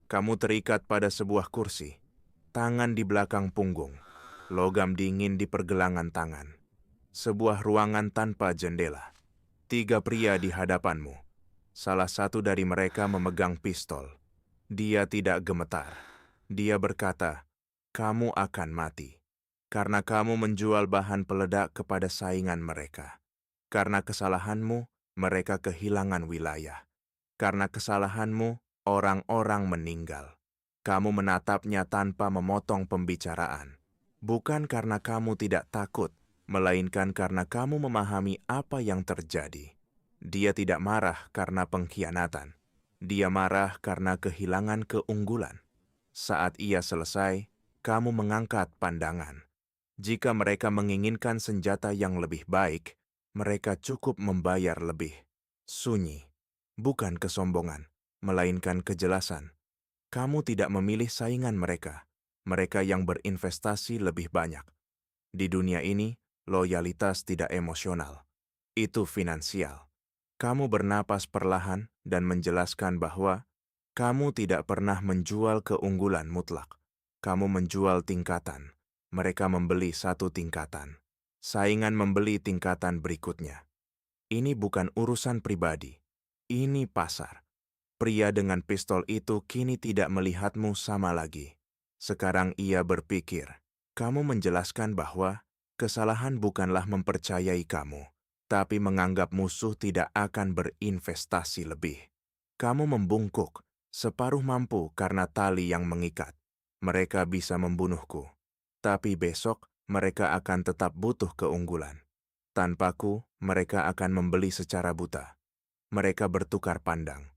Kamu terikat pada sebuah kursi, tangan di belakang punggung, logam dingin di pergelangan tangan. Sebuah ruangan tanpa jendela. 3 pria di hadapanmu. Salah satu dari mereka memegang pistol. Dia tidak gemetar. Dia berkata, "Kamu akan mati. Karena kamu menjual bahan peledak kepada saingan mereka. Karena kesalahanmu, mereka kehilangan wilayah. Karena kesalahanmu, orang-orang meninggal." Kamu menatapnya tanpa memotong pembicaraan. Bukan karena kamu tidak takut, melainkan karena kamu memahami apa yang terjadi. Dia tidak marah karena pengkhianatan. Dia marah karena kehilangan keunggulan. Saat ia selesai, kamu mengangkat pandangan. Jika mereka menginginkan senjata yang lebih baik, mereka cukup membayar lebih. Sunyi, bukan kesombongan, melainkan kejelasan. Kamu tidak memilih saingan mereka, mereka yang berinvestasi lebih banyak. Di dunia ini, loyalitas tidak emosional. Itu finansial. Kamu bernapas perlahan dan menjelaskan bahwa kamu tidak pernah menjual keunggulan mutlak. Kamu menjual tingkatan. Mereka membeli satu tingkatan. Saingan membeli tingkatan berikutnya. Ini bukan urusan pribadi. Ini pasar. Pria dengan pistol itu kini tidak melihatmu sama lagi. Sekarang ia berpikir, kamu menjelaskan bahwa kesalahan bukanlah mempercayai kamu, tapi menganggap musuh tidak akan berinvestasi lebih. Kamu membungkuk, separuh mampu karena tali yang mengikat. Mereka bisa membunuhku, tapi besok mereka akan tetap butuh keunggulan. Tanpaku, mereka akan membeli secara buta. Mereka bertukar pandang.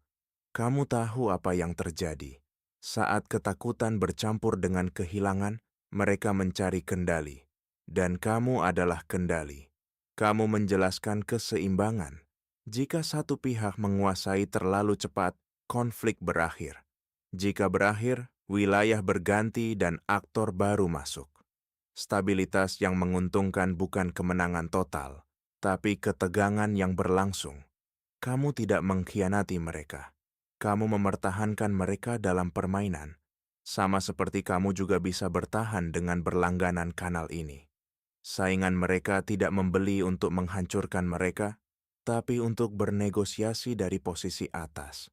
Kamu tahu apa yang terjadi. Saat ketakutan bercampur dengan kehilangan, mereka mencari kendali. Dan kamu adalah kendali. Kamu menjelaskan keseimbangan. Jika satu pihak menguasai terlalu cepat, konflik berakhir. Jika berakhir, wilayah berganti dan aktor baru masuk. Stabilitas yang menguntungkan bukan kemenangan total, tapi ketegangan yang berlangsung. Kamu tidak mengkhianati mereka. Kamu mempertahankan mereka dalam permainan, sama seperti kamu juga bisa bertahan dengan berlangganan kanal ini. Saingan mereka tidak membeli untuk menghancurkan mereka, tapi untuk bernegosiasi dari posisi atas.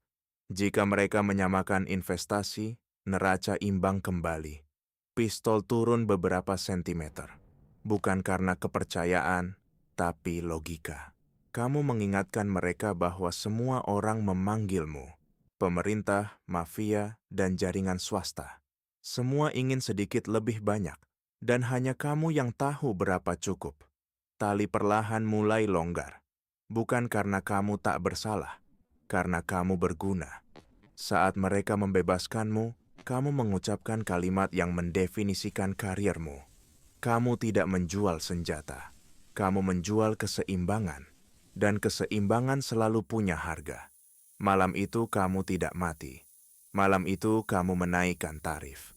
Jika mereka menyamakan investasi, neraca imbang kembali. Pistol turun beberapa sentimeter, bukan karena kepercayaan, tapi logika. Kamu mengingatkan mereka bahwa semua orang memanggilmu. Pemerintah, mafia, dan jaringan swasta. Semua ingin sedikit lebih banyak, dan hanya kamu yang tahu berapa cukup. Tali perlahan mulai longgar. Bukan karena kamu tak bersalah, karena kamu berguna. Saat mereka membebaskanmu, kamu mengucapkan kalimat yang mendefinisikan karirmu. Kamu tidak menjual senjata. Kamu menjual keseimbangan. Dan keseimbangan selalu punya harga. Malam itu kamu tidak mati. Malam itu kamu menaikkan tarif.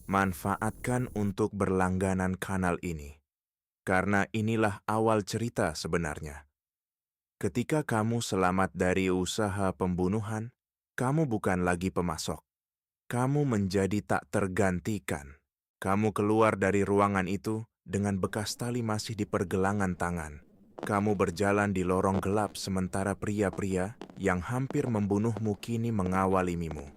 Manfaatkan untuk berlangganan kanal ini. Karena inilah awal cerita sebenarnya. Ketika kamu selamat dari usaha pembunuhan, kamu bukan lagi pemasok. Kamu menjadi tak tergantikan. Kamu keluar dari ruangan itu dengan bekas tali masih di pergelangan tangan. Kamu berjalan di lorong gelap sementara pria-pria yang hampir membunuhmu kini mengawalimu.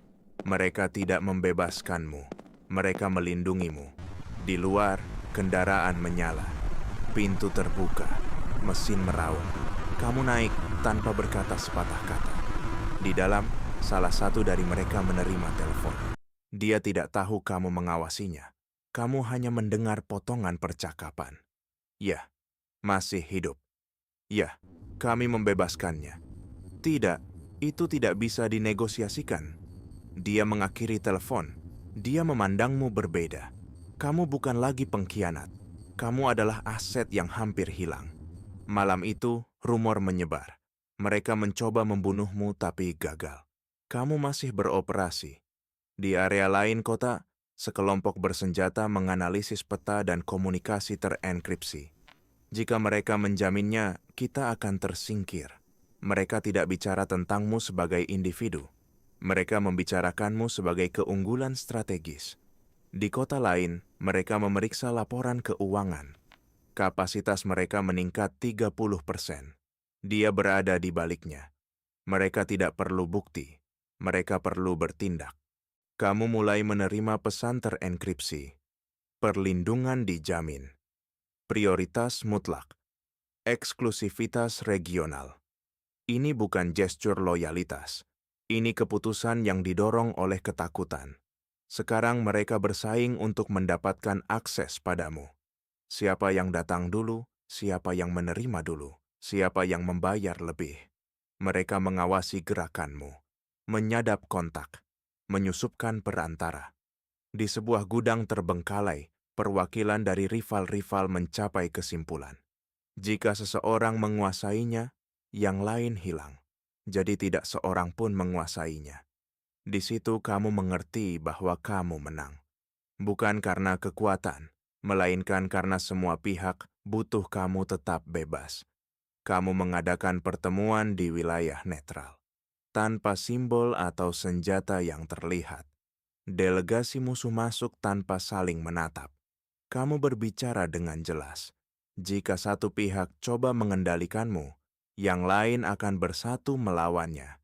Mereka tidak membebaskanmu. Mereka melindungimu. Di luar, kendaraan menyala. Pintu terbuka. Mesin meraung. Kamu naik tanpa berkata sepatah kata. Di dalam, salah satu dari mereka menerima telepon. Dia tidak tahu kamu mengawasinya. Kamu hanya mendengar potongan percakapan. Ya, masih hidup. Ya, kami membebaskannya. Tidak, itu tidak bisa dinegosiasikan. Dia mengakhiri telepon. Dia memandangmu berbeda. Kamu bukan lagi pengkhianat. Kamu adalah aset yang hampir hilang. Malam itu, rumor menyebar. Mereka mencoba membunuhmu tapi gagal. Kamu masih beroperasi. Di area lain kota, sekelompok bersenjata menganalisis peta dan komunikasi terenkripsi. Jika mereka menjaminnya, kita akan tersingkir. Mereka tidak bicara tentangmu sebagai individu. Mereka membicarakanmu sebagai keunggulan strategis. Di kota lain, mereka memeriksa laporan keuangan. Kapasitas mereka meningkat 30%. Dia berada di baliknya. Mereka tidak perlu bukti. Mereka perlu bertindak. Kamu mulai menerima pesan terenkripsi. Perlindungan dijamin. Prioritas mutlak. Eksklusivitas regional. Ini bukan gestur loyalitas. Ini keputusan yang didorong oleh ketakutan. Sekarang mereka bersaing untuk mendapatkan akses padamu. Siapa yang datang dulu, siapa yang menerima dulu, siapa yang membayar lebih. Mereka mengawasi gerakanmu, menyadap kontak, menyusupkan perantara. Di sebuah gudang terbengkalai, perwakilan dari rival-rival mencapai kesimpulan. Jika seseorang menguasainya, yang lain hilang. Jadi tidak seorang pun menguasainya. Di situ kamu mengerti bahwa kamu menang. Bukan karena kekuatan, melainkan karena semua pihak butuh kamu tetap bebas. Kamu mengadakan pertemuan di wilayah netral, tanpa simbol atau senjata yang terlihat. Delegasi musuh masuk tanpa saling menatap. Kamu berbicara dengan jelas. Jika satu pihak coba mengendalikanmu, yang lain akan bersatu melawannya.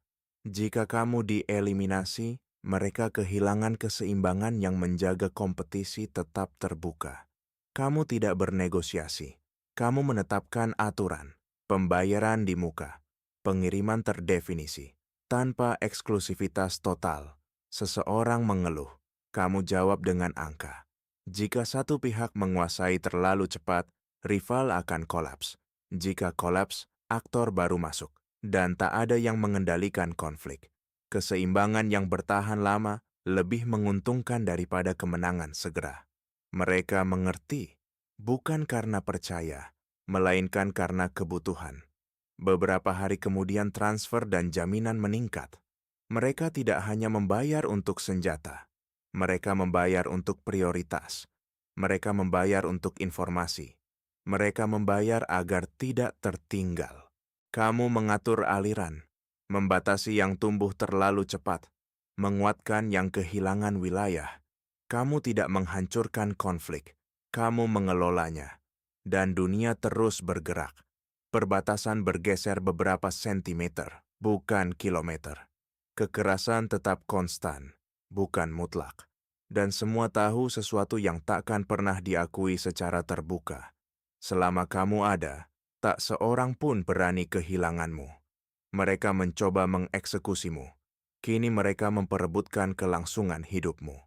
Jika kamu dieliminasi, mereka kehilangan keseimbangan yang menjaga kompetisi tetap terbuka. Kamu tidak bernegosiasi. Kamu menetapkan aturan, pembayaran di muka, pengiriman terdefinisi, tanpa eksklusivitas total. Seseorang mengeluh, kamu jawab dengan angka. Jika satu pihak menguasai terlalu cepat, rival akan kolaps. Jika kolaps, aktor baru masuk, dan tak ada yang mengendalikan konflik. Keseimbangan yang bertahan lama lebih menguntungkan daripada kemenangan segera. Mereka mengerti, bukan karena percaya, melainkan karena kebutuhan. Beberapa hari kemudian transfer dan jaminan meningkat. Mereka tidak hanya membayar untuk senjata, mereka membayar untuk prioritas. Mereka membayar untuk informasi. Mereka membayar agar tidak tertinggal. Kamu mengatur aliran, membatasi yang tumbuh terlalu cepat, menguatkan yang kehilangan wilayah. Kamu tidak menghancurkan konflik, kamu mengelolanya. Dan dunia terus bergerak. Perbatasan bergeser beberapa sentimeter, bukan kilometer. Kekerasan tetap konstan, bukan mutlak. Dan semua tahu sesuatu yang takkan pernah diakui secara terbuka. Selama kamu ada, tak seorang pun berani kehilanganmu. Mereka mencoba mengeksekusimu. Kini mereka memperebutkan kelangsungan hidupmu.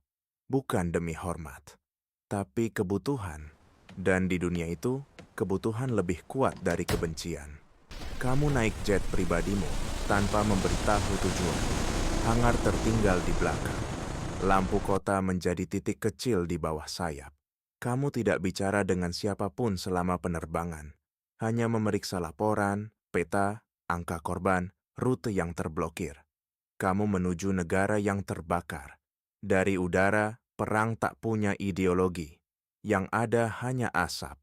Bukan demi hormat, tapi kebutuhan. Dan di dunia itu, kebutuhan lebih kuat dari kebencian. Kamu naik jet pribadimu tanpa memberitahu tujuan. Hangar tertinggal di belakang. Lampu kota menjadi titik kecil di bawah sayap. Kamu tidak bicara dengan siapapun selama penerbangan. Hanya memeriksa laporan, peta, angka korban, rute yang terblokir. Kamu menuju negara yang terbakar. Dari udara, perang tak punya ideologi. Yang ada hanya asap.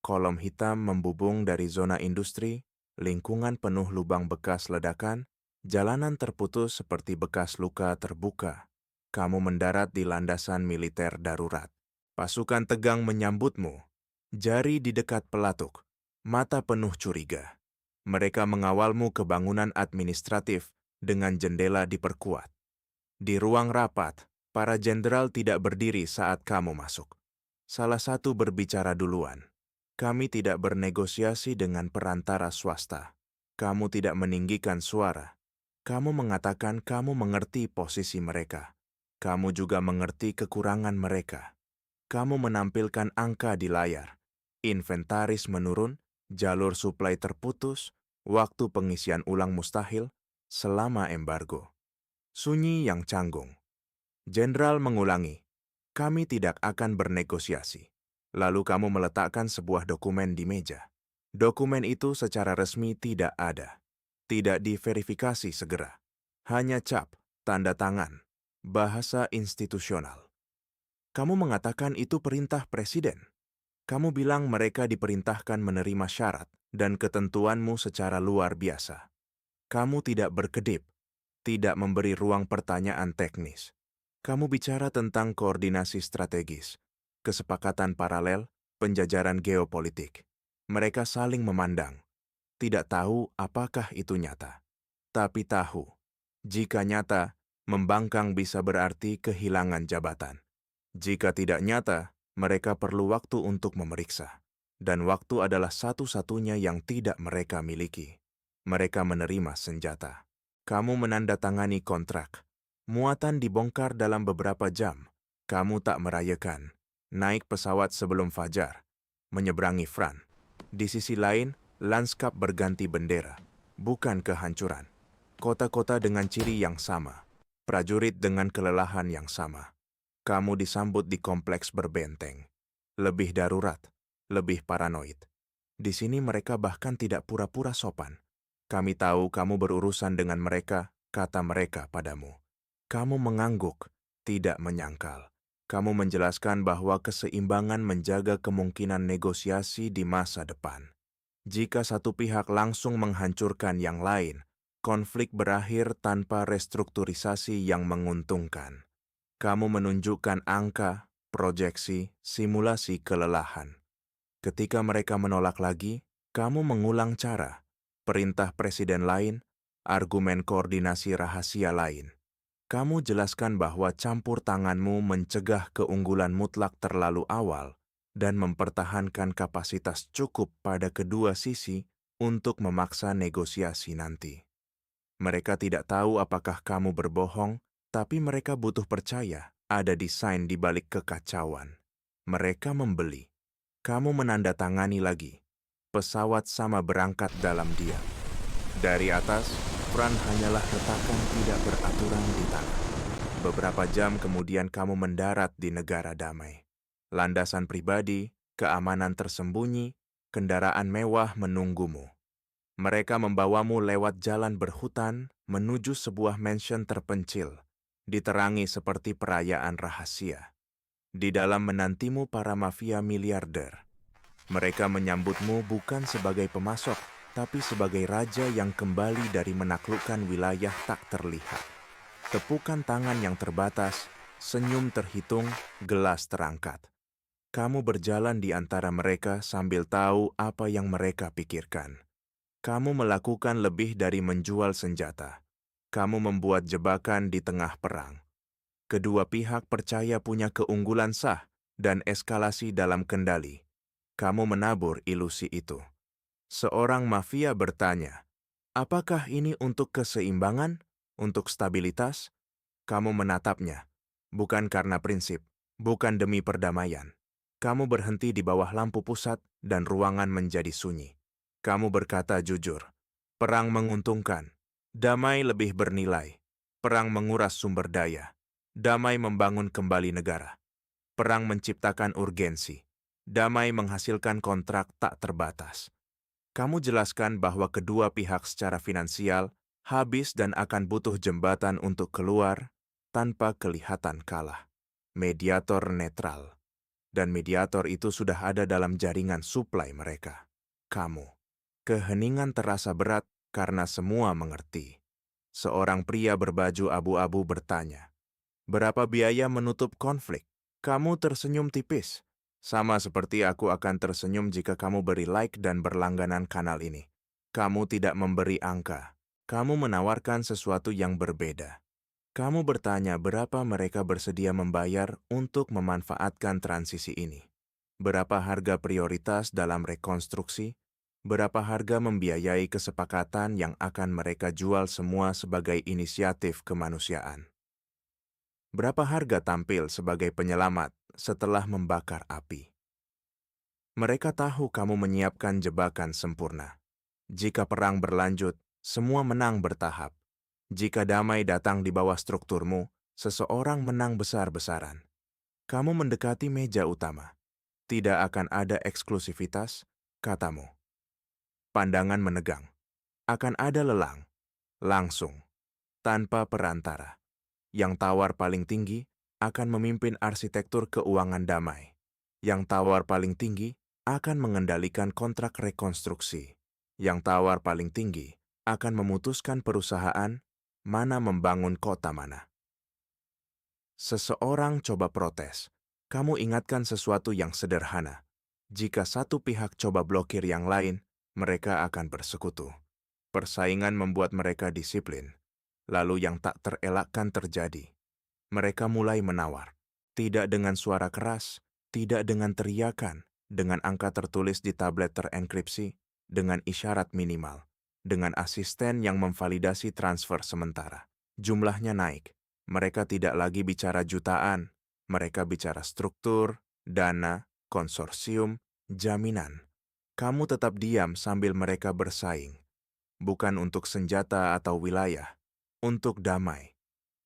Kolom hitam membubung dari zona industri, lingkungan penuh lubang bekas ledakan, jalanan terputus seperti bekas luka terbuka. Kamu mendarat di landasan militer darurat. Pasukan tegang menyambutmu. Jari di dekat pelatuk. Mata penuh curiga. Mereka mengawalmu ke bangunan administratif dengan jendela diperkuat. Di ruang rapat, para jenderal tidak berdiri saat kamu masuk. Salah satu berbicara duluan. Kami tidak bernegosiasi dengan perantara swasta. Kamu tidak meninggikan suara. Kamu mengatakan kamu mengerti posisi mereka. Kamu juga mengerti kekurangan mereka. Kamu menampilkan angka di layar. Inventaris menurun, jalur suplai terputus, waktu pengisian ulang mustahil, selama embargo. Sunyi yang canggung. Jenderal mengulangi, kami tidak akan bernegosiasi. Lalu kamu meletakkan sebuah dokumen di meja. Dokumen itu secara resmi tidak ada. Tidak diverifikasi segera. Hanya cap, tanda tangan, bahasa institusional. Kamu mengatakan itu perintah presiden. Kamu bilang mereka diperintahkan menerima syarat dan ketentuanmu secara luar biasa. Kamu tidak berkedip, tidak memberi ruang pertanyaan teknis. Kamu bicara tentang koordinasi strategis, kesepakatan paralel, penjajaran geopolitik. Mereka saling memandang, tidak tahu apakah itu nyata. Tapi tahu, jika nyata, membangkang bisa berarti kehilangan jabatan. Jika tidak nyata, mereka perlu waktu untuk memeriksa. Dan waktu adalah satu-satunya yang tidak mereka miliki. Mereka menerima senjata. Kamu menandatangani kontrak. Muatan dibongkar dalam beberapa jam. Kamu tak merayakan. Naik pesawat sebelum fajar. Menyeberangi Fran. Di sisi lain, lanskap berganti bendera. Bukan kehancuran. Kota-kota dengan ciri yang sama. Prajurit dengan kelelahan yang sama. Kamu disambut di kompleks berbenteng. Lebih darurat, lebih paranoid. Di sini mereka bahkan tidak pura-pura sopan. Kami tahu kamu berurusan dengan mereka, kata mereka padamu. Kamu mengangguk, tidak menyangkal. Kamu menjelaskan bahwa keseimbangan menjaga kemungkinan negosiasi di masa depan. Jika satu pihak langsung menghancurkan yang lain, konflik berakhir tanpa restrukturisasi yang menguntungkan. Kamu menunjukkan angka, proyeksi, simulasi kelelahan. Ketika mereka menolak lagi, kamu mengulang cara, perintah presiden lain, argumen koordinasi rahasia lain. Kamu jelaskan bahwa campur tanganmu mencegah keunggulan mutlak terlalu awal dan mempertahankan kapasitas cukup pada kedua sisi untuk memaksa negosiasi nanti. Mereka tidak tahu apakah kamu berbohong, tapi mereka butuh percaya ada desain di balik kekacauan. Mereka membeli. Kamu menandatangani lagi. Pesawat sama berangkat dalam diam. Dari atas, Fran hanyalah retakan tidak beraturan di tanah. Beberapa jam kemudian kamu mendarat di negara damai. Landasan pribadi, keamanan tersembunyi, kendaraan mewah menunggumu. Mereka membawamu lewat jalan berhutan menuju sebuah mansion terpencil, diterangi seperti perayaan rahasia. Di dalam menantimu para mafia miliarder. Mereka menyambutmu bukan sebagai pemasok, tapi sebagai raja yang kembali dari menaklukkan wilayah tak terlihat. Tepukan tangan yang terbatas, senyum terhitung, gelas terangkat. Kamu berjalan di antara mereka sambil tahu apa yang mereka pikirkan. Kamu melakukan lebih dari menjual senjata. Kamu membuat jebakan di tengah perang. Kedua pihak percaya punya keunggulan sah dan eskalasi dalam kendali. Kamu menabur ilusi itu. Seorang mafia bertanya, apakah ini untuk keseimbangan? Untuk stabilitas? Kamu menatapnya, bukan karena prinsip, bukan demi perdamaian. Kamu berhenti di bawah lampu pusat dan ruangan menjadi sunyi. Kamu berkata jujur, perang menguntungkan, damai lebih bernilai, perang menguras sumber daya, damai membangun kembali negara, perang menciptakan urgensi, damai menghasilkan kontrak tak terbatas. Kamu jelaskan bahwa kedua pihak secara finansial habis dan akan butuh jembatan untuk keluar tanpa kelihatan kalah. Mediator netral. Dan mediator itu sudah ada dalam jaringan suplai mereka. Kamu. Keheningan terasa berat karena semua mengerti. Seorang pria berbaju abu-abu bertanya, berapa biaya menutup konflik? Kamu tersenyum tipis. Sama seperti aku akan tersenyum jika kamu beri like dan berlangganan kanal ini. Kamu tidak memberi angka. Kamu menawarkan sesuatu yang berbeda. Kamu bertanya berapa mereka bersedia membayar untuk memanfaatkan transisi ini. Berapa harga prioritas dalam rekonstruksi? Berapa harga membiayai kesepakatan yang akan mereka jual semua sebagai inisiatif kemanusiaan? Berapa harga tampil sebagai penyelamat setelah membakar api? Mereka tahu kamu menyiapkan jebakan sempurna. Jika perang berlanjut, semua menang bertahap. Jika damai datang di bawah strukturmu, seseorang menang besar-besaran. Kamu mendekati meja utama. Tidak akan ada eksklusivitas, katamu. Pandangan menegang. Akan ada lelang. Langsung. Tanpa perantara. Yang tawar paling tinggi akan memimpin arsitektur keuangan damai. Yang tawar paling tinggi akan mengendalikan kontrak rekonstruksi. Yang tawar paling tinggi akan memutuskan perusahaan, mana membangun kota mana. Seseorang coba protes. Kamu ingatkan sesuatu yang sederhana. Jika satu pihak coba blokir yang lain, mereka akan bersekutu. Persaingan membuat mereka disiplin. Lalu yang tak terelakkan terjadi. Mereka mulai menawar. Tidak dengan suara keras, tidak dengan teriakan, dengan angka tertulis di tablet terenkripsi, dengan isyarat minimal, dengan asisten yang memvalidasi transfer sementara. Jumlahnya naik. Mereka tidak lagi bicara jutaan, mereka bicara struktur, dana, konsorsium, jaminan. Kamu tetap diam sambil mereka bersaing. Bukan untuk senjata atau wilayah, untuk damai.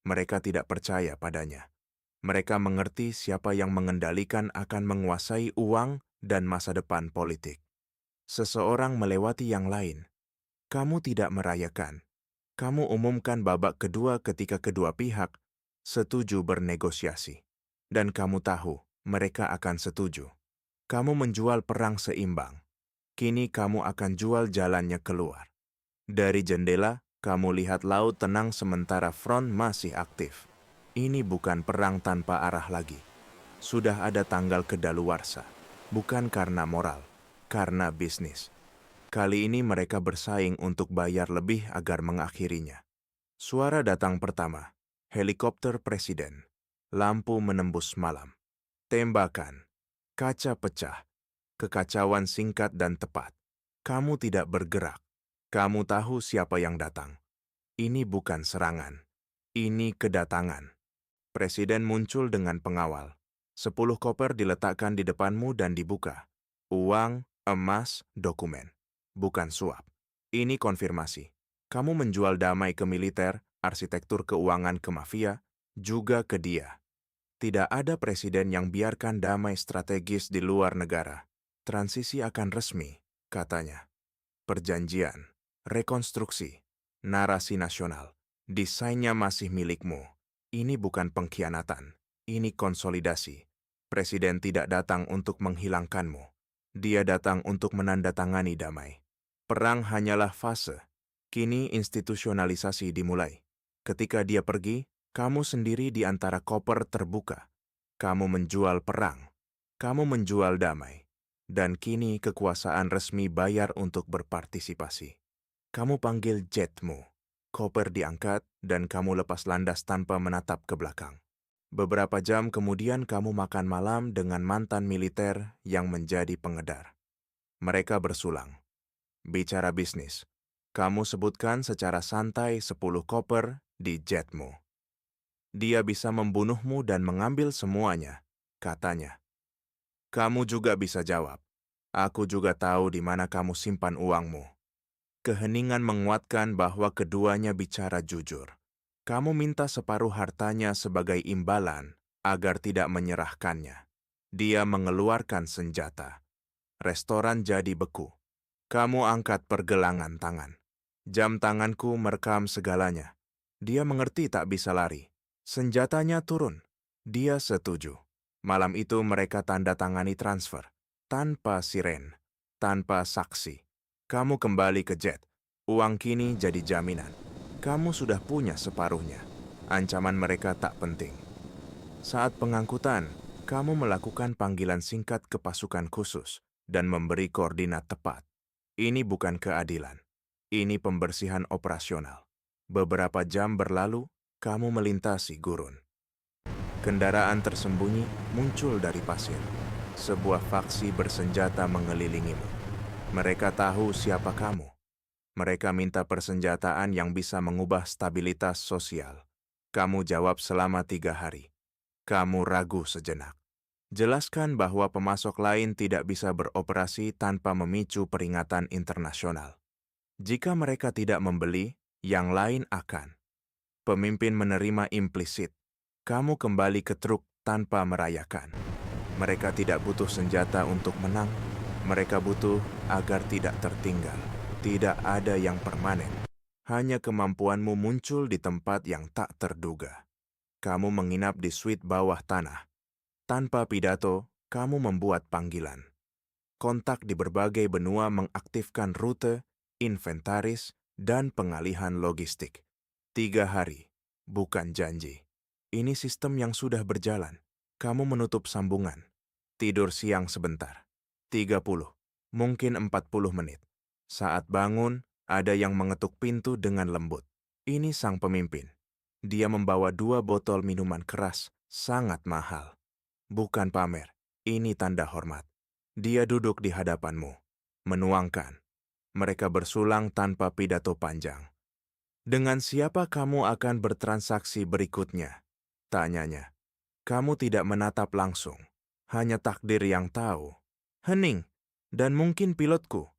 Mereka tidak percaya padanya. Mereka mengerti siapa yang mengendalikan akan menguasai uang dan masa depan politik. Seseorang melewati yang lain. Kamu tidak merayakan. Kamu umumkan babak kedua ketika kedua pihak setuju bernegosiasi. Dan kamu tahu mereka akan setuju. Kamu menjual perang seimbang. Kini kamu akan jual jalannya keluar. Dari jendela, kamu lihat laut tenang sementara front masih aktif. Ini bukan perang tanpa arah lagi. Sudah ada tanggal kedaluarsa. Bukan karena moral, karena bisnis. Kali ini mereka bersaing untuk bayar lebih agar mengakhirinya. Suara datang pertama. Helikopter presiden. Lampu menembus malam. Tembakan. Kaca pecah. Kekacauan singkat dan tepat. Kamu tidak bergerak. Kamu tahu siapa yang datang. Ini bukan serangan. Ini kedatangan. Presiden muncul dengan pengawal. 10 koper diletakkan di depanmu dan dibuka. Uang, emas, dokumen. Bukan suap. Ini konfirmasi. Kamu menjual damai ke militer, arsitektur keuangan ke mafia, juga ke dia. Tidak ada presiden yang biarkan damai strategis di luar negara. Transisi akan resmi, katanya. Perjanjian, rekonstruksi, narasi nasional. Desainnya masih milikmu. Ini bukan pengkhianatan. Ini konsolidasi. Presiden tidak datang untuk menghilangkanmu. Dia datang untuk menandatangani damai. Perang hanyalah fase. Kini institusionalisasi dimulai. Ketika dia pergi, kamu sendiri di antara koper terbuka. Kamu menjual perang. Kamu menjual damai. Dan kini kekuasaan resmi bayar untuk berpartisipasi. Kamu panggil jetmu. Koper diangkat dan kamu lepas landas tanpa menatap ke belakang. Beberapa jam kemudian kamu makan malam dengan mantan militer yang menjadi pengedar. Mereka bersulang. Bicara bisnis. Kamu sebutkan secara santai 10 koper di jetmu. Dia bisa membunuhmu dan mengambil semuanya, katanya. Kamu juga bisa jawab. Aku juga tahu di mana kamu simpan uangmu. Keheningan menguatkan bahwa keduanya bicara jujur. Kamu minta separuh hartanya sebagai imbalan agar tidak menyerahkannya. Dia mengeluarkan senjata. Restoran jadi beku. Kamu angkat pergelangan tangan. Jam tanganku merekam segalanya. Dia mengerti tak bisa lari. Senjatanya turun. Dia setuju. Malam itu mereka tanda tangani transfer. Tanpa siren. Tanpa saksi. Kamu kembali ke jet. Uang kini jadi jaminan. Kamu sudah punya separuhnya. Ancaman mereka tak penting. Saat pengangkutan, kamu melakukan panggilan singkat ke pasukan khusus dan memberi koordinat tepat. Ini bukan keadilan. Ini pembersihan operasional. Beberapa jam berlalu, kamu melintasi gurun. Kendaraan tersembunyi muncul dari pasir. Sebuah faksi bersenjata mengelilingimu. Mereka tahu siapa kamu. Mereka minta persenjataan yang bisa mengubah stabilitas sosial. Kamu jawab selama 3 hari. Kamu ragu sejenak. Jelaskan bahwa pemasok lain tidak bisa beroperasi tanpa memicu peringatan internasional. Jika mereka tidak membeli, yang lain akan. Pemimpin menerima implisit. Kamu kembali ke truk tanpa merayakan. Mereka tidak butuh senjata untuk menang. Mereka butuh agar tidak tertinggal. Tidak ada yang permanen. Hanya kemampuanmu muncul di tempat yang tak terduga. Kamu menginap di suite bawah tanah. Tanpa pidato, kamu membuat panggilan. Kontak di berbagai benua mengaktifkan rute, inventaris, dan pengalihan logistik. 3 hari, bukan janji. Ini sistem yang sudah berjalan. Kamu menutup sambungan. Tidur siang sebentar. 30, mungkin 40 menit. Saat bangun, ada yang mengetuk pintu dengan lembut. Ini sang pemimpin. Dia membawa 2 botol minuman keras, sangat mahal. Bukan pamer, ini tanda hormat. Dia duduk di hadapanmu, menuangkan. Mereka bersulang tanpa pidato panjang. Dengan siapa kamu akan bertransaksi berikutnya? Tanyanya. Kamu tidak menatap langsung. Hanya takdir yang tahu. Hening. Dan mungkin pilotku.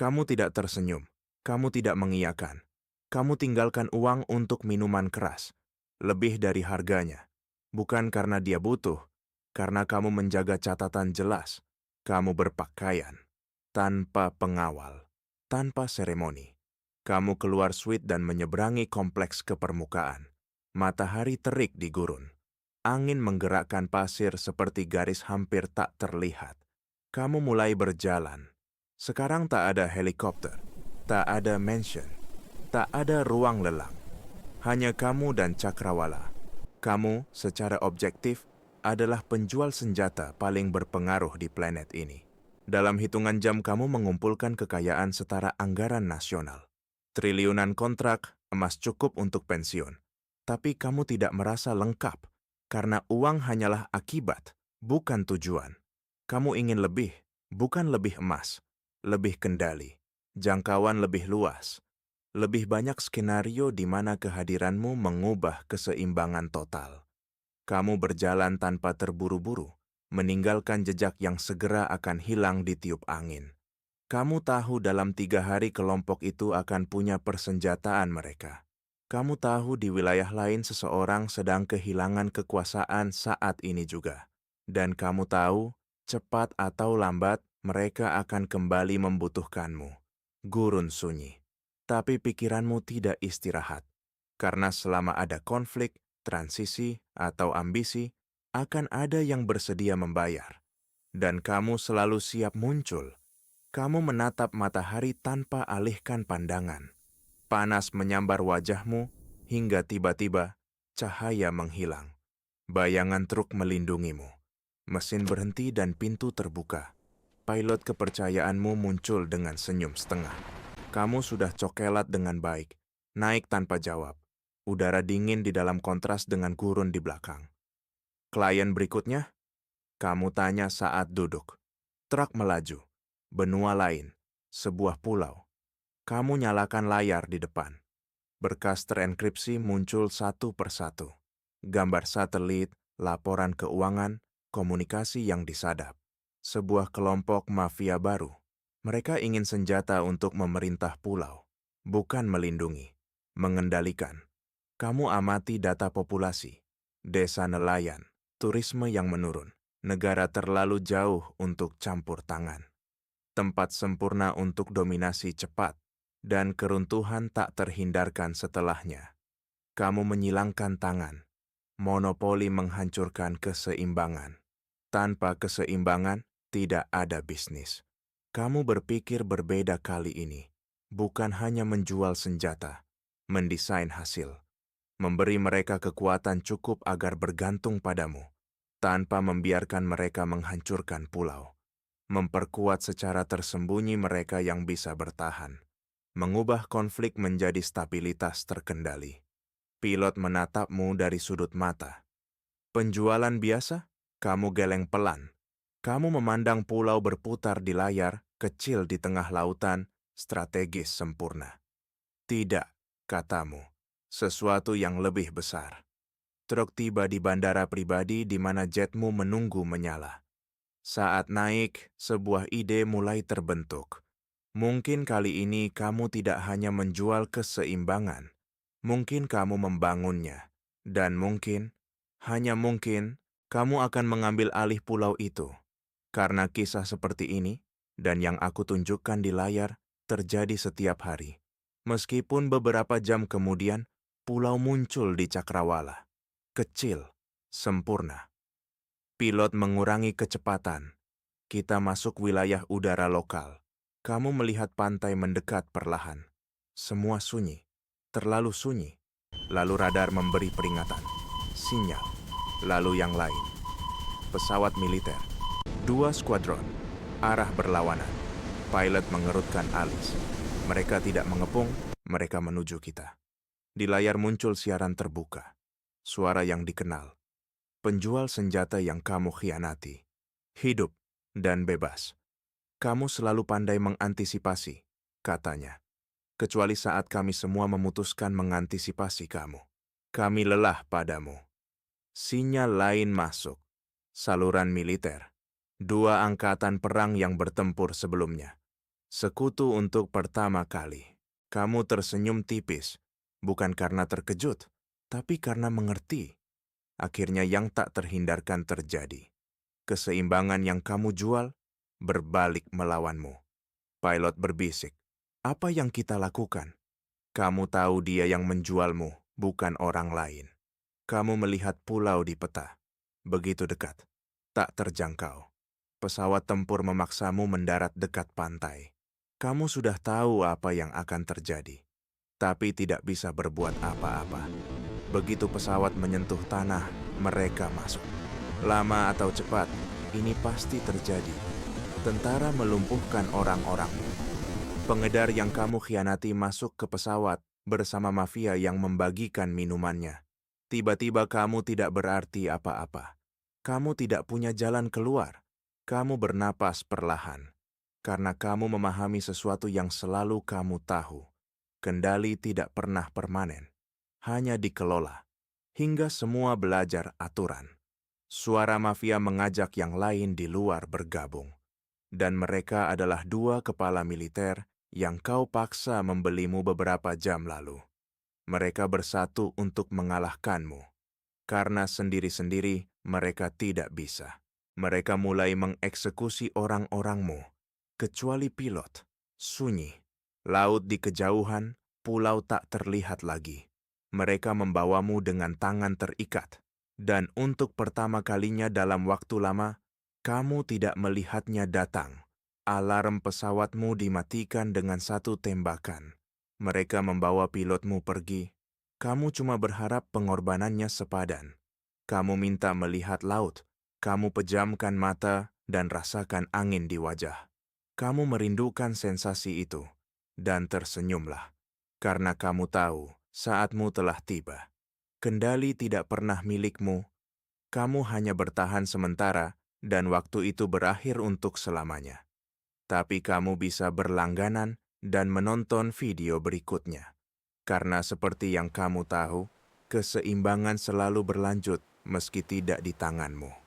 Kamu tidak tersenyum. Kamu tidak mengiyakan. Kamu tinggalkan uang untuk minuman keras. Lebih dari harganya. Bukan karena dia butuh. Karena kamu menjaga catatan jelas. Kamu berpakaian. Tanpa pengawal. Tanpa seremoni. Kamu keluar suite dan menyeberangi kompleks ke permukaan. Matahari terik di gurun. Angin menggerakkan pasir seperti garis hampir tak terlihat. Kamu mulai berjalan. Sekarang tak ada helikopter, tak ada mansion, tak ada ruang lelang. Hanya kamu dan cakrawala. Kamu, secara objektif, adalah penjual senjata paling berpengaruh di planet ini. Dalam hitungan jam kamu mengumpulkan kekayaan setara anggaran nasional. Triliunan kontrak, emas cukup untuk pensiun. Tapi kamu tidak merasa lengkap, karena uang hanyalah akibat, bukan tujuan. Kamu ingin lebih, bukan lebih emas, lebih kendali, jangkauan lebih luas, lebih banyak skenario di mana kehadiranmu mengubah keseimbangan total. Kamu berjalan tanpa terburu-buru, meninggalkan jejak yang segera akan hilang di tiup angin. Kamu tahu dalam 3 hari kelompok itu akan punya persenjataan mereka. Kamu tahu di wilayah lain seseorang sedang kehilangan kekuasaan saat ini juga. Dan kamu tahu, cepat atau lambat, mereka akan kembali membutuhkanmu. Gurun sunyi. Tapi pikiranmu tidak istirahat. Karena selama ada konflik, transisi, atau ambisi, akan ada yang bersedia membayar. Dan kamu selalu siap muncul. Kamu menatap matahari tanpa alihkan pandangan. Panas menyambar wajahmu hingga tiba-tiba cahaya menghilang. Bayangan truk melindungimu. Mesin berhenti dan pintu terbuka. Pilot kepercayaanmu muncul dengan senyum setengah. Kamu sudah cokelat dengan baik, naik tanpa jawab. Udara dingin di dalam kontras dengan gurun di belakang. Klien berikutnya? Kamu tanya saat duduk. Truk melaju. Benua lain, sebuah pulau. Kamu nyalakan layar di depan. Berkas terenkripsi muncul satu persatu. Gambar satelit, laporan keuangan, komunikasi yang disadap. Sebuah kelompok mafia baru. Mereka ingin senjata untuk memerintah pulau, bukan melindungi, mengendalikan. Kamu amati data populasi, desa nelayan, turisme yang menurun, negara terlalu jauh untuk campur tangan. Tempat sempurna untuk dominasi cepat, dan keruntuhan tak terhindarkan setelahnya. Kamu menyilangkan tangan. Monopoli menghancurkan keseimbangan. Tanpa keseimbangan, tidak ada bisnis. Kamu berpikir berbeda kali ini. Bukan hanya menjual senjata, mendesain hasil. Memberi mereka kekuatan cukup agar bergantung padamu, tanpa membiarkan mereka menghancurkan pulau. Memperkuat secara tersembunyi mereka yang bisa bertahan, mengubah konflik menjadi stabilitas terkendali. Pilot menatapmu dari sudut mata. Penjualan biasa, kamu geleng pelan. Kamu memandang pulau berputar di layar, kecil di tengah lautan, strategis sempurna. Tidak, katamu, sesuatu yang lebih besar. Truk tiba di bandara pribadi di mana jetmu menunggu menyala. Saat naik, sebuah ide mulai terbentuk. Mungkin kali ini kamu tidak hanya menjual keseimbangan, mungkin kamu membangunnya, dan mungkin, hanya mungkin, kamu akan mengambil alih pulau itu. Karena kisah seperti ini, dan yang aku tunjukkan di layar, terjadi setiap hari. Meskipun beberapa jam kemudian, pulau muncul di cakrawala. Kecil, sempurna. Pilot mengurangi kecepatan. Kita masuk wilayah udara lokal. Kamu melihat pantai mendekat perlahan. Semua sunyi, terlalu sunyi. Lalu radar memberi peringatan, sinyal, lalu yang lain. Pesawat militer, 2 skuadron, arah berlawanan. Pilot mengerutkan alis. Mereka tidak mengepung, mereka menuju kita. Di layar muncul siaran terbuka. Suara yang dikenal. Penjual senjata yang kamu khianati. Hidup dan bebas. Kamu selalu pandai mengantisipasi, katanya. Kecuali saat kami semua memutuskan mengantisipasi kamu. Kami lelah padamu. Sinyal lain masuk. Saluran militer. 2 angkatan perang yang bertempur sebelumnya. Sekutu untuk pertama kali. Kamu tersenyum tipis, bukan karena terkejut, tapi karena mengerti. Akhirnya yang tak terhindarkan terjadi. Keseimbangan yang kamu jual berbalik melawanmu. Pilot berbisik, apa yang kita lakukan? Kamu tahu dia yang menjualmu, bukan orang lain. Kamu melihat pulau di peta. Begitu dekat, tak terjangkau. Pesawat tempur memaksamu mendarat dekat pantai. Kamu sudah tahu apa yang akan terjadi, tapi tidak bisa berbuat apa-apa. Begitu pesawat menyentuh tanah, mereka masuk. Lama atau cepat, ini pasti terjadi. Tentara melumpuhkan orang-orangmu. Pengedar yang kamu khianati masuk ke pesawat bersama mafia yang membagikan minumannya. Tiba-tiba kamu tidak berarti apa-apa. Kamu tidak punya jalan keluar. Kamu bernapas perlahan. Karena kamu memahami sesuatu yang selalu kamu tahu. Kendali tidak pernah permanen, hanya dikelola, hingga semua belajar aturan. Suara mafia mengajak yang lain di luar bergabung. Dan mereka adalah 2 kepala militer yang kau paksa membelimu beberapa jam lalu. Mereka bersatu untuk mengalahkanmu. Karena sendiri-sendiri mereka tidak bisa. Mereka mulai mengeksekusi orang-orangmu. Kecuali pilot, sunyi. Laut di kejauhan, pulau tak terlihat lagi. Mereka membawamu dengan tangan terikat. Dan untuk pertama kalinya dalam waktu lama, kamu tidak melihatnya datang. Alarm pesawatmu dimatikan dengan 1 tembakan. Mereka membawa pilotmu pergi. Kamu cuma berharap pengorbanannya sepadan. Kamu minta melihat laut. Kamu pejamkan mata dan rasakan angin di wajah. Kamu merindukan sensasi itu, dan tersenyumlah, karena kamu tahu saatmu telah tiba. Kendali tidak pernah milikmu, kamu hanya bertahan sementara, dan waktu itu berakhir untuk selamanya. Tapi kamu bisa berlangganan dan menonton video berikutnya. Karena seperti yang kamu tahu, keseimbangan selalu berlanjut meski tidak di tanganmu.